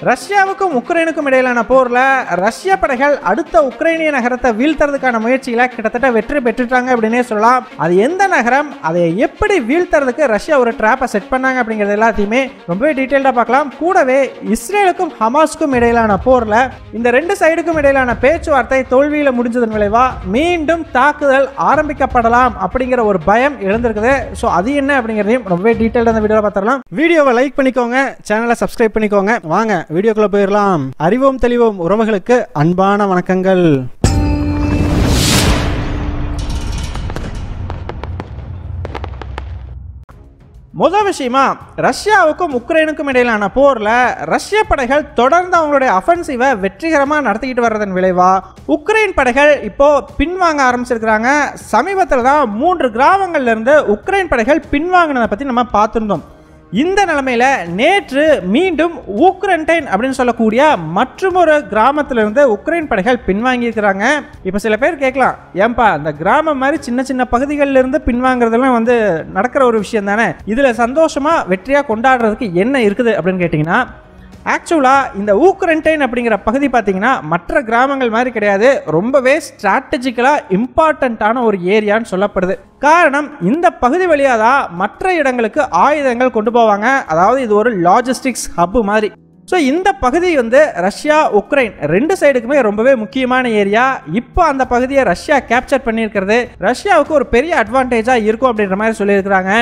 ரஷ்யாவுக்கும் உக்ரைனுக்கும் இடையிலான போர்ல ரஷ்ய படைகள் அடுத்த உக்ரைனிய நகரத்தை வீழ்த்துறதுக்கான முயற்சியில கிட்டத்தட்ட வெற்றி பெற்றுட்டாங்க அப்படின்னே சொல்லலாம். அது எந்த நகரம், அதை எப்படி வீழ்த்துறதுக்கு ரஷ்யா ஒரு ட்ராப்பை செட் பண்ணாங்க அப்படிங்கிறது எல்லாத்தையுமே ரொம்பவே டீடைல்டா பார்க்கலாம். கூடவே இஸ்ரேலுக்கும் ஹமாஸ்க்கும் இடையிலான போர்ல இந்த ரெண்டு சைடுக்கும் இடையிலான பேச்சுவார்த்தை தோல்வியில முடிஞ்சதன் விளைவா மீண்டும் தாக்குதல் ஆரம்பிக்கப்படலாம் அப்படிங்கிற ஒரு பயம் எழுந்திருக்குது. ஸோ அது என்ன அப்படிங்கிறதையும் ரொம்பவே டீடைல்டா இந்த வீடியோவில் பார்த்துடலாம். வீடியோவை லைக் பண்ணிக்கோங்க, சேனலை சப்ஸ்கிரைப் பண்ணிக்கோங்க. வாங்க வீடியோக்குள்ள போயிடலாம். அறிவோம் தெளிவோம் உறவுகளுக்கு அன்பான வணக்கங்கள். முதல் விஷயமா, ரஷ்யாவுக்கும் உக்ரைனுக்கும் இடையிலான போர்ல ரஷ்ய படைகள் தொடர்ந்து அவங்களுடைய அஃபென்சிவை வெற்றிகரமா நடத்திக்கிட்டு வர்றதன் விளைவா உக்ரைன் படைகள் இப்போ பின்வாங்க ஆரம்பிச்சிருக்கிறாங்க. சமீபத்தில் தான் 3 கிராமங்கள்ல இருந்து உக்ரைன் படைகள் பின்வாங்கினதை பத்தி நம்ம பார்த்திருந்தோம். இந்த நிலைமையில நேற்று மீண்டும் ஊக்ரண்டைன் அப்படின்னு சொல்லக்கூடிய மற்றொரு கிராமத்திலிருந்து உக்ரைன் படைகள் பின்வாங்கி இருக்கிறாங்க. இப்போ சில பேர் கேட்கலாம், ஏன்பா இந்த கிராமம் மாதிரி சின்ன சின்ன பகுதிகளில் இருந்து பின்வாங்குறதெல்லாம் நடக்கிற ஒரு விஷயம் தானே, இதுல சந்தோஷமா வெற்றியா கொண்டாடுறதுக்கு என்ன இருக்குது அப்படின்னு கேட்டீங்கன்னா, ஆக்சுவலாக இந்த ஊக்ரண்டைன் அப்படிங்கிற பகுதி பார்த்தீங்கன்னா மற்ற கிராமங்கள் மாதிரி கிடையாது. ரொம்பவே ஸ்ட்ராட்டஜிக்கலாக இம்பார்ட்டண்ட்டான ஒரு ஏரியான்னு சொல்லப்படுது. காரணம், இந்த பகுதி வழியாக தான் மற்ற இடங்களுக்கு ஆயுதங்கள் கொண்டு போவாங்க. அதாவது இது ஒரு லாஜிஸ்டிக்ஸ் ஹப் மாதிரி. ஸோ இந்த பகுதி ரஷ்யா உக்ரைன் ரெண்டு சைடுக்குமே ரொம்பவே முக்கியமான ஏரியா. இப்போ அந்த பகுதியை ரஷ்யா கேப்சர் பண்ணியிருக்கிறது ரஷ்யாவுக்கு ஒரு பெரிய அட்வான்டேஜாக இருக்கும் அப்படின்ற மாதிரி சொல்லியிருக்கிறாங்க.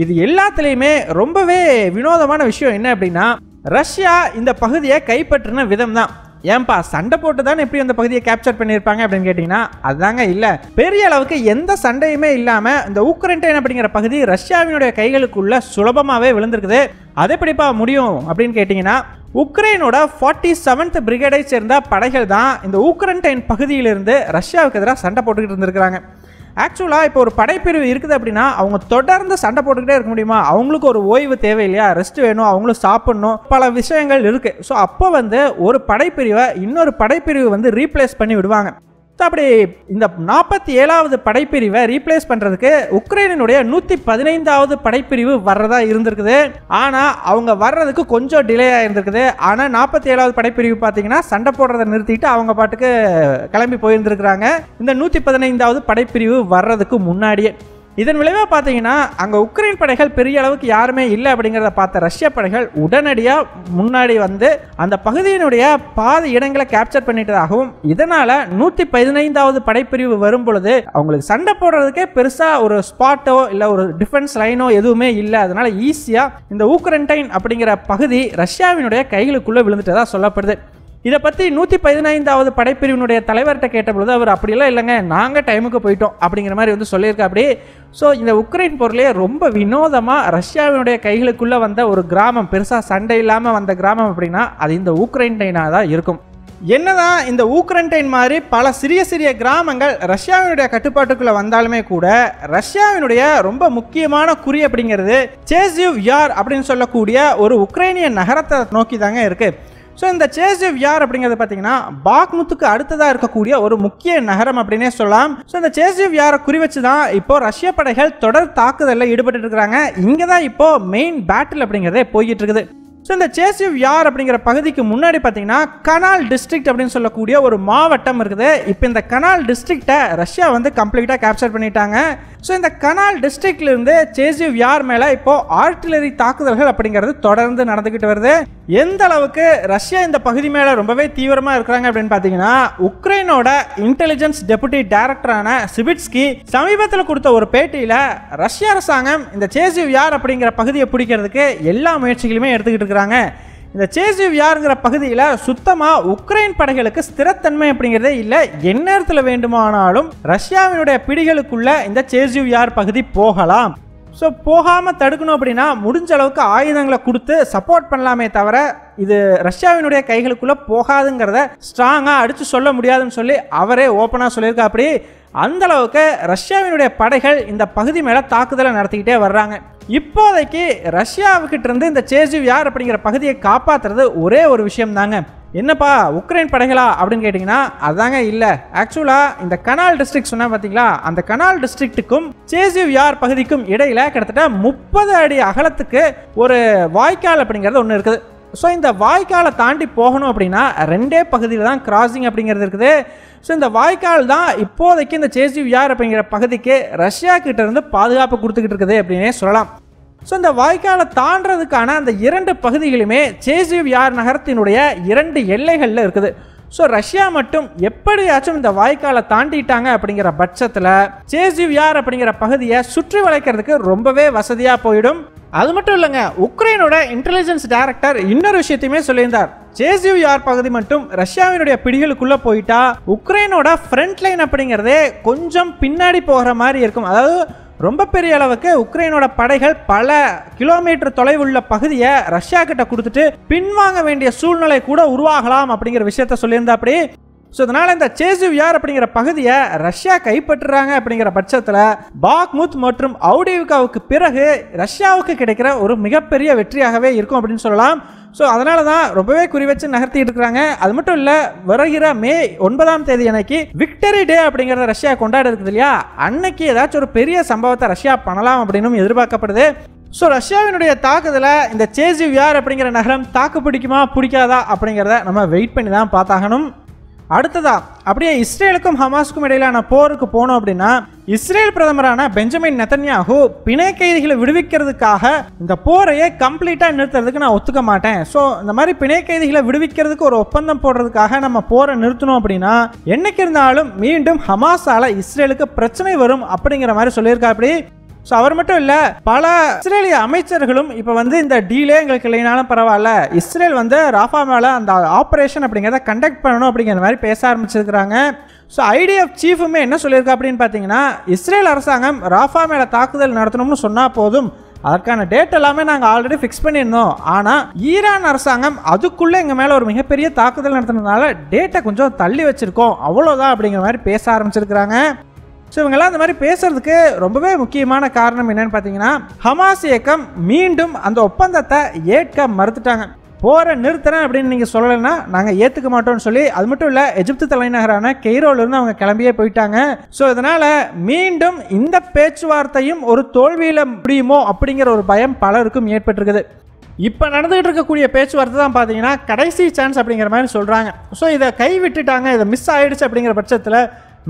இது எல்லாத்துலேயுமே ரொம்பவே வினோதமான விஷயம் என்ன அப்படின்னா, ரஷ்யா இந்த பகுதியை கைப்பற்றின விதம் தான். ஏன்பா சண்டை போட்டு தான் எப்படி அந்த பகுதியை கேப்சர் பண்ணியிருப்பாங்க அப்படின்னு கேட்டிங்கன்னா, அதுதாங்க இல்லை. பெரிய அளவுக்கு எந்த சண்டையுமே இல்லாமல் இந்த ஊக்ரண்டைன் அப்படிங்கிற பகுதி ரஷ்யாவினுடைய கைகளுக்குள்ள சுலபமாகவே விழுந்திருக்குது. அது எப்படிப்பா முடியும் அப்படின்னு கேட்டிங்கன்னா, உக்ரைனோட 47th பிரிகேடை சேர்ந்த படைகள் தான் இந்த ஊக்ரண்டைன் பகுதியிலிருந்து ரஷ்யாவுக்கு எதிராக சண்டை போட்டுக்கிட்டு இருந்திருக்கிறாங்க. ஆக்சுவலாக இப்போ ஒரு படைப்பிரிவு இருக்குது அப்படின்னா அவங்க தொடர்ந்து சண்டை போட்டுக்கிட்டே இருக்க முடியுமா? அவங்களுக்கு ஒரு ஓய்வு தேவை இல்லையா? ரெஸ்ட் வேணும், அவங்களும் சாப்பிடணும், பல விஷயங்கள் இருக்குது. ஸோ அப்போ ஒரு படைப்பிரிவை இன்னொரு படைப்பிரிவு ரீப்ளேஸ் பண்ணி விடுவாங்க. அப்படி இந்த 47வது படைப்பிரிவை ரீப்ளேஸ் பண்ணுறதுக்கு உக்ரைனுடைய 115வது படைப்பிரிவு வர்றதா இருந்திருக்குது. ஆனால் அவங்க வர்றதுக்கு கொஞ்சம் டிலே ஆகிருந்திருக்குது. ஆனால் 47வது படைப்பிரிவு பார்த்தீங்கன்னா சண்டை போடுறதை நிறுத்திட்டு அவங்க பாட்டுக்கு கிளம்பி போயிருந்துருக்குறாங்க இந்த 115வது படைப்பிரிவு வர்றதுக்கு முன்னாடியே. இதன் விளைவாக பார்த்தீங்கன்னா அங்கே உக்ரைன் படைகள் பெரிய அளவுக்கு யாருமே இல்லை அப்படிங்கிறத பார்த்த ரஷ்ய படைகள் உடனடியாக முன்னாடி அந்த பகுதியினுடைய பாதி இடங்களை கேப்சர் பண்ணிட்டதாகவும், இதனால் 115வது படைப்பிரிவு வரும் பொழுது அவங்களுக்கு சண்டை போடுறதுக்கே பெருசாக ஒரு ஸ்பாட்டோ இல்லை ஒரு டிஃபென்ஸ் லைனோ எதுவுமே இல்லை. அதனால் ஈஸியாக இந்த ஊக்ரண்டைன் அப்படிங்கிற பகுதி ரஷ்யாவினுடைய கைகளுக்குள்ளே விழுந்துட்டதா சொல்லப்படுது. இதை பற்றி 115வது படைப்பிரிவினுடைய தலைவர்கிட்ட கேட்டபொழுது அவர் அப்படியெல்லாம் இல்லைங்க, நாங்கள் டைமுக்கு போயிட்டோம் அப்படிங்கிற மாதிரி சொல்லியிருக்கா. அப்படி ஸோ இந்த உக்ரைன் போர்லேயே ரொம்ப வினோதமாக ரஷ்யாவினுடைய கைகளுக்குள்ளே வந்த ஒரு கிராமம், பெருசாக சண்டை இல்லாமல் வந்த கிராமம் அப்படின்னா அது இந்த ஊக்ரைன்டைனாக தான் இருக்கும். என்னதான் இந்த ஊக்ரண்டைன் மாதிரி பல சிறிய சிறிய கிராமங்கள் ரஷ்யாவினுடைய கட்டுப்பாட்டுக்குள்ளே வந்தாலுமே கூட ரஷ்யாவினுடைய ரொம்ப முக்கியமான குறி அப்படிங்கிறது சேசிவ் யார் அப்படின்னு சொல்லக்கூடிய ஒரு உக்ரைனிய நகரத்தை நோக்கி தாங்க இருக்குது. ஸோ இந்த சேசிவ் யார் அப்படிங்கிறது பார்த்தீங்கன்னா பாக்முத்துக்கு அடுத்ததாக இருக்கக்கூடிய ஒரு முக்கிய நகரம் அப்படின்னே சொல்லலாம். ஸோ இந்த சேசிவ் யாரை குறி வச்சு தான் இப்போ ரஷ்ய படைகள் தொடர் தாக்குதலில் ஈடுபட்டு இருக்கிறாங்க. இங்கே தான் இப்போ மெயின் பேட்டில் அப்படிங்கிறதே போய்கிட்டு இருக்குது. ஸோ இந்த சேசிவ் யார் அப்படிங்கிற பகுதிக்கு முன்னாடி பார்த்தீங்கன்னா கனால் டிஸ்ட்ரிக்ட் அப்படின்னு சொல்லக்கூடிய ஒரு மாவட்டம் இருக்குது. இப்போ இந்த கனால் டிஸ்ட்ரிக்டை ரஷ்யா கம்ப்ளீட்டாக கேப்சர் பண்ணிட்டாங்க. ஸோ இந்த கனால் டிஸ்ட்ரிக்ட்லேருந்து சேசிவ் யார் மேலே இப்போ ஆர்டிலரி தாக்குதல்கள் அப்படிங்கிறது தொடர்ந்து நடந்துக்கிட்டு வருது. எந்த அளவுக்கு ரஷ்யா இந்த பகுதி மேலே ரொம்பவே தீவிரமாக இருக்கிறாங்க அப்படின்னு பார்த்தீங்கன்னா, உக்ரைனோட இன்டெலிஜென்ஸ் டெபுட்டி டைரக்டரான சிபிட்ஸ்கி சமீபத்தில் கொடுத்த ஒரு பேட்டியில் ரஷ்ய அரசாங்கம் இந்த சேசிவ் யார் அப்படிங்கிற பகுதியை பிடிக்கிறதுக்கு எல்லா முயற்சிகளுமே எடுத்துக்கிட்டு இருக்கிறாங்க. இந்த சேசிவ் யாருங்கிற பகுதியில் சுத்தமாக உக்ரைன் படைகளுக்கு ஸ்திரத்தன்மை அப்படிங்கிறதே இல்லை. எந்நேரத்தில் வேண்டுமானாலும் ரஷ்யாவினுடைய பிடிகளுக்குள்ள இந்த சேசிவ் யார் பகுதி போகலாம். ஸோ போகாமல் தடுக்கணும் அப்படின்னா முடிஞ்ச அளவுக்கு ஆயுதங்களை கொடுத்து சப்போர்ட் பண்ணலாமே தவிர இது ரஷ்யாவினுடைய கைகளுக்குள்ளே போகாதுங்கிறத ஸ்ட்ராங்காக அடித்து சொல்ல முடியாதுன்னு சொல்லி அவரே ஓப்பனாக சொல்லியிருக்கா. அப்படி அந்த அளவுக்கு ரஷ்யாவினுடைய படைகள் இந்த பகுதி மேலே தாக்குதலை நடத்திக்கிட்டே வர்றாங்க. இப்போதைக்கு ரஷ்யாவுக்கிட்ட இருந்து இந்த சேசிவ் யார் அப்படிங்கிற பகுதியை காப்பாற்றுறது ஒரே ஒரு விஷயம் தாங்க. என்னப்பா உக்ரைன் படைகளா அப்படின்னு கேட்டிங்கன்னா அதாங்க இல்லை. ஆக்சுவலாக இந்த கனால் டிஸ்ட்ரிக்ட் சொன்னால் பார்த்தீங்களா, அந்த கனால் டிஸ்ட்ரிக்ட்டுக்கும் சேசிவ் யார் பகுதிக்கும் இடையில் கிட்டத்தட்ட 30 அடி அகலத்துக்கு ஒரு வாய்க்கால் அப்படிங்கிறது ஒன்று இருக்குது. ஸோ இந்த வாய்க்காலை தாண்டி போகணும் அப்படின்னா ரெண்டே பகுதியில் தான் கிராசிங் அப்படிங்கிறது இருக்குது. ஸோ இந்த வாய்க்கால் தான் இப்போதைக்கு இந்த சேசிவ்யார் அப்படிங்கிற பகுதிக்கு ரஷ்யா கிட்ட இருந்து பாதுகாப்பு கொடுத்துக்கிட்டு இருக்குது அப்படின்னே சொல்லலாம். ஸோ இந்த வாய்க்காலை தாண்டதுக்கான அந்த 2 பகுதிகளுமே சேசிவ்யார் நகரத்தினுடைய 2 எல்லைகளில் இருக்குது. ஸோ ரஷ்யா மட்டும் எப்படியாச்சும் இந்த வாய்க்காலை தாண்டிட்டாங்க அப்படிங்கிற பட்சத்தில் சேசிவ்யார் அப்படிங்கிற பகுதியை சுற்றி வளைக்கிறதுக்கு ரொம்பவே வசதியாக போயிடும். அது மட்டும் இல்லைங்க, உக்ரைனோட இன்டெலிஜென்ஸ் டைரக்டர் இன்னொரு விஷயத்தையுமே சொல்லியிருந்தார். சேசிவ்யார் பகுதி மட்டும் ரஷ்யாவினுடைய பிடிகளுக்குள்ள போயிட்டா உக்ரைனோட ஃப்ரண்ட் லைன் அப்படிங்கிறதே கொஞ்சம் பின்னாடி போகிற மாதிரி இருக்கும். அதாவது ரொம்ப பெரிய அளவுக்கு உக்ரைனோட படைகள் பல கிலோமீட்டர் தொலைவுள்ள பகுதியை ரஷ்யா கிட்ட கொடுத்துட்டு பின்வாங்க வேண்டிய சூழ்நிலை கூட உருவாகலாம் அப்படிங்கிற விஷயத்த சொல்லியிருந்தா. அப்படி ஸோ அதனால இந்த சேசிவ்யார் அப்படிங்கிற பகுதியை ரஷ்யா கைப்பற்றுறாங்க அப்படிங்கிற பட்சத்தில் பாக்முத் மற்றும் அவுடிவ்காவுக்கு பிறகு ரஷ்யாவுக்கு கிடைக்கிற ஒரு மிகப்பெரிய வெற்றியாகவே இருக்கும் அப்படின்னு சொல்லலாம். ஸோ அதனால தான் ரொம்பவே குறி வச்சு நகர்த்திட்டு இருக்கிறாங்க. அது மட்டும் இல்லை, வருகிற மே 9 அன்னைக்கு விக்டரி டே அப்படிங்கிறத ரஷ்யா கொண்டாட இருக்குது இல்லையா, அன்னைக்கு ஏதாச்சும் ஒரு பெரிய சம்பவத்தை ரஷ்யா பண்ணலாம் அப்படின்னு எதிர்பார்க்கப்படுது. ஸோ ரஷ்யாவினுடைய தாக்குதலை இந்த சேசிவ்யார் அப்படிங்கிற நகரம் தாக்கு பிடிக்குமா பிடிக்காதா அப்படிங்கிறத நம்ம வெயிட் பண்ணி தான் பார்த்தாகணும். அடுத்ததா அப்படியே இஸ்ரேலுக்கும் ஹமாஸுக்கும் இடையிலான போருக்கு போனோம் அப்படின்னா இஸ்ரேல் பிரதமரான பெஞ்சமின் நெதன்யாஹூ பிணை கைதிகளை விடுவிக்கிறதுக்காக இந்த போரையே கம்ப்ளீட்டாக நிறுத்துறதுக்கு நான் ஒத்துக்க மாட்டேன். ஸோ இந்த மாதிரி பிணை கைதிகளை விடுவிக்கிறதுக்கு ஒரு ஒப்பந்தம் போடுறதுக்காக நம்ம போரை நிறுத்தணும் அப்படின்னா என்னைக்கு இருந்தாலும் மீண்டும் ஹமாஸால இஸ்ரேலுக்கு பிரச்சனை வரும் அப்படிங்கிற மாதிரி சொல்லியிருக்கா. அப்படி ஸோ அவர் மட்டும் இல்லை, பல இஸ்ரேலிய அமைச்சர்களும் இப்போ இந்த டீலே எங்களுக்கு இல்லைனாலும் பரவாயில்ல, இஸ்ரேல் ராஃபா மேலே அந்த ஆப்ரேஷன் அப்படிங்கிறத கண்டக்ட் பண்ணணும் அப்படிங்கிற மாதிரி பேச ஆரம்பிச்சிருக்கிறாங்க. ஸோ IDF சீஃபுமே என்ன சொல்லியிருக்கா அப்படின்னு பார்த்தீங்கன்னா, இஸ்ரேல் அரசாங்கம் ராஃபா மேலே தாக்குதல் நடத்தணும்னு சொன்னால் போதும், அதற்கான டேட் எல்லாமே நாங்கள் ஆல்ரெடி ஃபிக்ஸ் பண்ணியிருந்தோம், ஆனால் ஈரான் அரசாங்கம் அதுக்குள்ளே எங்கள் மேலே ஒரு மிகப்பெரிய தாக்குதல் நடத்துனதுனால டேட்டை கொஞ்சம் தள்ளி வச்சுருக்கோம், அவ்வளோதான் அப்படிங்கிற மாதிரி பேச ஆரம்பிச்சிருக்கிறாங்க. ஸோ இவங்கெல்லாம் அந்த மாதிரி பேசுறதுக்கு ரொம்பவே முக்கியமான காரணம் என்னன்னு பார்த்தீங்கன்னா, ஹமாஸ் இயக்கம் மீண்டும் அந்த ஒப்பந்தத்தை ஏற்க மறுத்துட்டாங்க. போரை நிறுத்துறேன் அப்படின்னு நீங்கள் சொல்லலைன்னா நாங்கள் ஏற்றுக்க மாட்டோம்னு சொல்லி, அது மட்டும் இல்லை எகிப்து தலைநகரான கெய்ரோவிலிருந்து அவங்க கிளம்பியே போயிட்டாங்க. ஸோ இதனால் மீண்டும் இந்த பேச்சுவார்த்தையும் ஒரு தோல்வியில் முடியுமோ அப்படிங்கிற ஒரு பயம் பலருக்கும் ஏற்பட்டிருக்குது. இப்போ நடந்துகிட்டு இருக்கக்கூடிய பேச்சுவார்த்தை தான் பார்த்தீங்கன்னா கடைசி சான்ஸ் அப்படிங்கிற மாதிரி சொல்கிறாங்க. ஸோ இதை கைவிட்டுட்டாங்க, இதை மிஸ் ஆகிடுச்சு அப்படிங்கிற பட்சத்தில்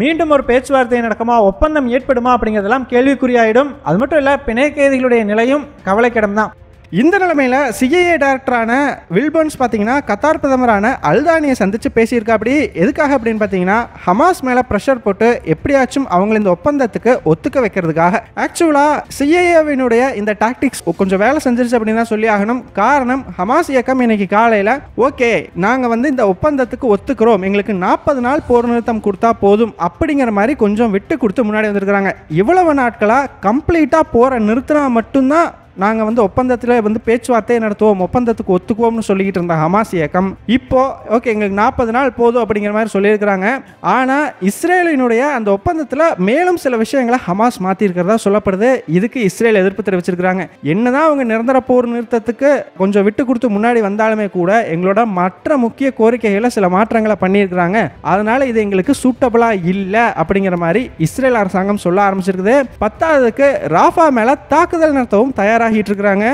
மீண்டும் ஒரு பேச்சுவார்த்தை நடக்குமா, ஒப்பந்தம் ஏற்படுமா அப்படிங்கிறதெல்லாம் கேள்விக்குறியாயிடும். அது மட்டும் இல்லை, பிணை கைதிகளுடைய நிலையும் கவலைக்கிடம் தான். இந்த நிலைமையில் CIA டைரக்டரான வில்பர்ன்ஸ் பார்த்தீங்கன்னா கத்தார் பிரதமரான அல்தானியை சந்தித்து பேசியிருக்கா. அப்படி எதுக்காக அப்படின்னு பார்த்தீங்கன்னா, ஹமாஸ் மேலே ப்ரெஷர் போட்டு எப்படியாச்சும் அவங்களை இந்த ஒப்பந்தத்துக்கு ஒத்துக்க வைக்கிறதுக்காக. ஆக்சுவலாக CIAவினுடைய இந்த டாக்டிக்ஸ் கொஞ்சம் வேலை செஞ்சிருச்சு அப்படின்னு தான் சொல்லி ஆகணும். காரணம், ஹமாஸ் இயக்கம் இன்னைக்கு காலையில் ஓகே நாங்கள் இந்த ஒப்பந்தத்துக்கு ஒத்துக்கிறோம், எங்களுக்கு 40 நாள் போர் நிறுத்தம் கொடுத்தா போதும் அப்படிங்கிற மாதிரி கொஞ்சம் விட்டு கொடுத்து முன்னாடி வந்திருக்கிறாங்க. இவ்வளவு நாட்களாக கம்ப்ளீட்டாக போரை நிறுத்தினா மட்டும்தான் நாங்கள் ஒப்பந்தத்தில் பேச்சுவார்த்தையை நடத்துவோம், ஒப்பந்தத்துக்கு ஒத்துக்குவோம்னு சொல்லிக்கிட்டு இருந்த ஹமாஸ் இயக்கம் இப்போ ஓகே எங்களுக்கு 40 நாள் போதும் அப்படிங்கிற மாதிரி சொல்லியிருக்கிறாங்க. ஆனால் இஸ்ரேலினுடைய அந்த ஒப்பந்தத்தில் மேலும் சில விஷயங்களை ஹமாஸ் மாற்றிருக்கிறதா சொல்லப்படுது. இதுக்கு இஸ்ரேல் எதிர்ப்பு தெரிவிச்சிருக்கிறாங்க. என்னதான் அவங்க நிரந்தர போர் நிறுத்தத்துக்கு கொஞ்சம் விட்டு கொடுத்து முன்னாடி வந்தாலுமே கூட எங்களோட மற்ற முக்கிய கோரிக்கைகளை சில மாற்றங்களை பண்ணியிருக்கிறாங்க, அதனால இது எங்களுக்கு சூட்டபிளாக இல்லை அப்படிங்கிற மாதிரி இஸ்ரேல் அரசாங்கம் சொல்ல ஆரம்பிச்சிருக்குது. 10க்கு ராஃபா மேலே தாக்குதல் நடத்தவும் தயாராக இருக்காங்க.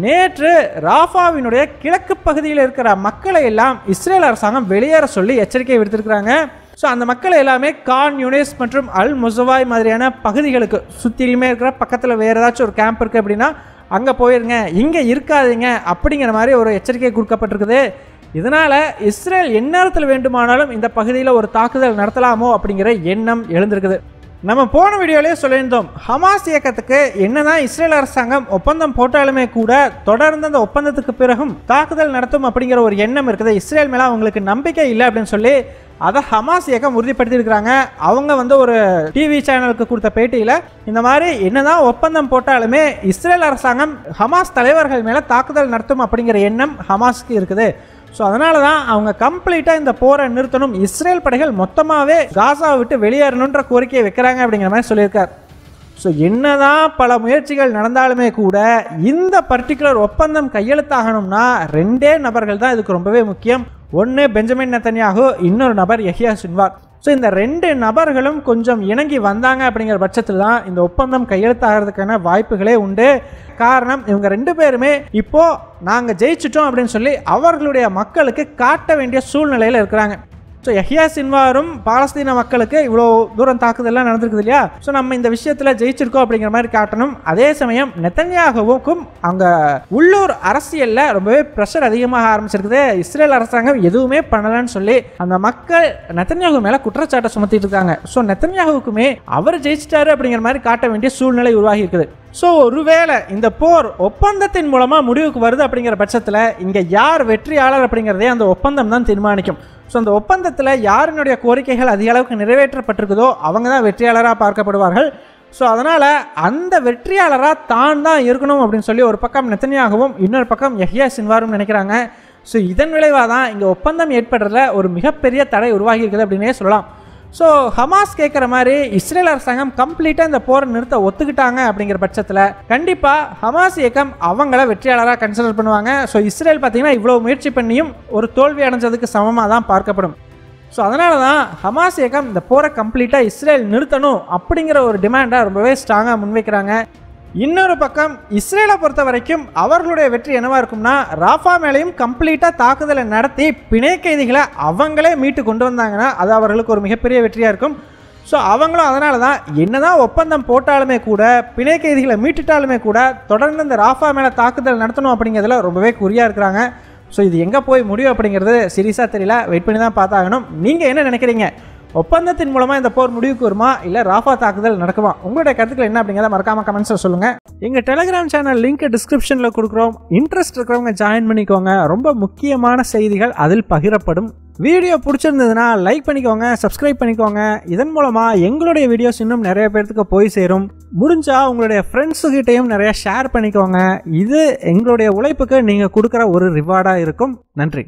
நேற்று ராஃபாவினுடைய கிழக்கு பகுதியில் இருக்கிற மக்களை எல்லாம் இஸ்ரேல் அரசாங்கம் வெளியேற சொல்லி எச்சரிக்கை விடுத்திருக்கிறாங்க. ஸோ அந்த மக்களை எல்லாமே கான் யூனிஸ் மற்றும் அல் முசவாய் மாதிரியான பகுதிகளுக்கு சுற்றிலுமே இருக்கிற பக்கத்தில் வேறு ஏதாச்சும் ஒரு கேம்ப் இருக்குது அப்படின்னா அங்கே போயிருங்க, இங்கே இருக்காதீங்க அப்படிங்கிற மாதிரி ஒரு எச்சரிக்கை கொடுக்கப்பட்டிருக்குது. இதனால் இஸ்ரேல் எந்நேரத்தில் வேண்டுமானாலும் இந்த பகுதியில் ஒரு தாக்குதல் நடத்தலாமோ அப்படிங்கிற எண்ணம் எழுந்திருக்குது. நம்ம போன வீடியோலேயே சொல்லியிருந்தோம், ஹமாஸ் இயக்கத்துக்கு என்னதான் இஸ்ரேல் அரசாங்கம் ஒப்பந்தம் போட்டாலுமே கூட தொடர்ந்து அந்த ஒப்பந்தத்துக்கு பிறகும் தாக்குதல் நடத்தும் அப்படிங்கிற ஒரு எண்ணம் இருக்குது. இஸ்ரேல் மேலே அவங்களுக்கு நம்பிக்கை இல்லை அப்படின்னு சொல்லி அதை ஹமாஸ் இயக்கம் உறுதிப்படுத்தியிருக்கிறாங்க. அவங்க ஒரு டிவி சேனலுக்கு கொடுத்த பேட்டியில் இந்த மாதிரி என்னதான் ஒப்பந்தம் போட்டாலுமே இஸ்ரேல் அரசாங்கம் ஹமாஸ் தலைவர்கள் மேலே தாக்குதல் நடத்தும் அப்படிங்கிற எண்ணம் ஹமாஸுக்கு இருக்குது. ஸோ அதனால தான் அவங்க கம்ப்ளீட்டாக இந்த போரை நிறுத்தணும், இஸ்ரேல் படைகள் மொத்தமாகவே காசாவை விட்டு வெளியேறணுன்ற கோரிக்கையை வைக்கிறாங்க அப்படிங்கிற மாதிரி சொல்லியிருக்கார். ஸோ என்னதான் பல முயற்சிகள் நடந்தாலுமே கூட இந்த பர்டிகுலர் ஒப்பந்தம் கையெழுத்தாகணும்னா 2 நபர்கள் தான் இதுக்கு ரொம்பவே முக்கியம். ஒன்று பெஞ்சமின் நெதன்யாஹூ, இன்னொரு நபர் யஹ்யா சின்வார். ஸோ இந்த 2 நபர்களும் கொஞ்சம் இணங்கி வந்தாங்க அப்படிங்கிற பட்சத்தில் தான் இந்த ஒப்பந்தம் கையெழுத்தாகிறதுக்கான வாய்ப்புகளே உண்டு. காரணம், இவங்க 2 பேருமே இப்போ நாங்கள் ஜெயிச்சிட்டோம் அப்படின்னு சொல்லி அவர்களுடைய மக்களுக்கு காட்ட வேண்டிய சூழ்நிலையில் இருக்கிறாங்க. ஸோ யஹ்யா சின்வாரும் பாலஸ்தீன மக்களுக்கு இவ்வளோ தூரம் தாக்குதல்லாம் நடந்திருக்குது இல்லையா, ஸோ நம்ம இந்த விஷயத்தில் ஜெயிச்சிருக்கோம் அப்படிங்கிற மாதிரி காட்டணும். அதே சமயம் நெத்தன்யாகுவுக்கும் அங்கே உள்ளூர் அரசியலில் ரொம்பவே ப்ரெஷர் அதிகமாக ஆரம்பிச்சிருக்குது. இஸ்ரேல் அரசாங்கம் எதுவுமே பண்ணலன்னு சொல்லி அந்த மக்கள் நெத்தன்யாகு மேலே குற்றச்சாட்டை சுமத்திட்டு இருக்காங்க. ஸோ நெத்தன்யாகுவுக்குமே அவர் ஜெயிச்சிட்டாரு அப்படிங்கிற மாதிரி காட்ட வேண்டிய சூழ்நிலை உருவாகி இருக்குது. ஸோ ஒருவேளை இந்த போர் ஒப்பந்தத்தின் மூலமாக முடிவுக்கு வருது அப்படிங்கிற பட்சத்தில் இங்கே யார் வெற்றியாளர் அப்படிங்கிறதே அந்த ஒப்பந்தம் தான் தீர்மானிக்கும். ஸோ அந்த ஒப்பந்தத்தில் யாருடைய கோரிக்கைகள் அதிக அளவுக்கு நிறைவேற்றப்பட்டிருக்குதோ அவங்க தான் வெற்றியாளராக பார்க்கப்படுவார்கள். ஸோ அதனால் அந்த வெற்றியாளராக தான் இருக்கணும் அப்படின்னு சொல்லி ஒரு பக்கம் நெத்தன்யாகுவும் இன்னொரு பக்கம் யஹ்யா சின்வாரும் நினைக்கிறாங்க. ஸோ இதன் விளைவாக தான் இங்கே ஒப்பந்தம் ஏற்படுறதுல ஒரு மிகப்பெரிய தடை உருவாகி இருக்குது அப்படின்னே சொல்லலாம். ஸோ ஹமாஸ் கேட்குற மாதிரி இஸ்ரேல் அரசாங்கம் கம்ப்ளீட்டாக இந்த போரை நிறுத்த ஒத்துக்கிட்டாங்க அப்படிங்கிற பட்சத்தில் கண்டிப்பாக ஹமாஸ் இயக்கம் அவங்கள வெற்றியாளராக கன்சிடர் பண்ணுவாங்க. ஸோ இஸ்ரேல் பார்த்தீங்கன்னா இவ்வளோ முயற்சி பண்ணியும் ஒரு தோல்வி அடைஞ்சதுக்கு சமமாக தான் பார்க்கப்படும். ஸோ அதனால தான் ஹமாஸ் இயக்கம் இந்த போரை கம்ப்ளீட்டாக இஸ்ரேல் நிறுத்தணும் அப்படிங்கிற ஒரு டிமாண்டை ரொம்பவே ஸ்ட்ராங்காக முன்வைக்கிறாங்க. இன்னொரு பக்கம் இஸ்ரேலை பொறுத்த வரைக்கும் அவர்களுடைய வெற்றி என்னவா இருக்கும்னா, ராஃபா மேலேயும் கம்ப்ளீட்டாக தாக்குதலை நடத்தி பிணை கைதிகளை அவங்களே மீட்டு கொண்டு வந்தாங்கன்னா அது அவர்களுக்கு ஒரு மிகப்பெரிய வெற்றியாக இருக்கும். ஸோ அவங்களும் அதனால தான் என்னதான் ஒப்பந்தம் போட்டாலுமே கூட பிணை கைதிகளை மீட்டுட்டாலுமே கூட தொடர்ந்து இந்த ராஃபா மேலே தாக்குதல் நடத்தணும் அப்படிங்கிறதுல ரொம்பவே குறியாக இருக்கிறாங்க. ஸோ இது எங்கே போய் முடியும் அப்படிங்கிறது சீரியஸாக தெரியல, வெயிட் பண்ணி தான் பார்த்தாகணும். நீங்கள் என்ன நினைக்கிறீங்க? ஒப்பந்தத்தின் மூலமாக இந்த போர் முடிவுக்கு வருமா, இல்லை ராஃபா தாக்குதல் நடக்குமா? உங்களுடைய கருத்துக்கள் என்ன அப்படிங்கிறத மறக்காம கமெண்ட்ஸில் சொல்லுங்கள். எங்கள் டெலிகிராம் சேனல் லிங்க் டிஸ்கிரிப்ஷனில் கொடுக்குறோம். இன்ட்ரெஸ்ட் இருக்கிறவங்க ஜாயின் பண்ணிக்கோங்க. ரொம்ப முக்கியமான செய்திகள் அதில் பகிரப்படும். வீடியோ பிடிச்சிருந்ததுன்னா லைக் பண்ணிக்கோங்க, சப்ஸ்கிரைப் பண்ணிக்கோங்க. இதன் மூலமாக எங்களுடைய வீடியோஸ் இன்னும் நிறைய பேர்த்துக்கு போய் சேரும். முடிஞ்சால் உங்களுடைய ஃப்ரெண்ட்ஸுக்கிட்டையும் நிறைய ஷேர் பண்ணிக்கோங்க. இது எங்களுடைய உழைப்புக்கு நீங்கள் கொடுக்குற ஒரு ரிவார்டாக இருக்கும். நன்றி.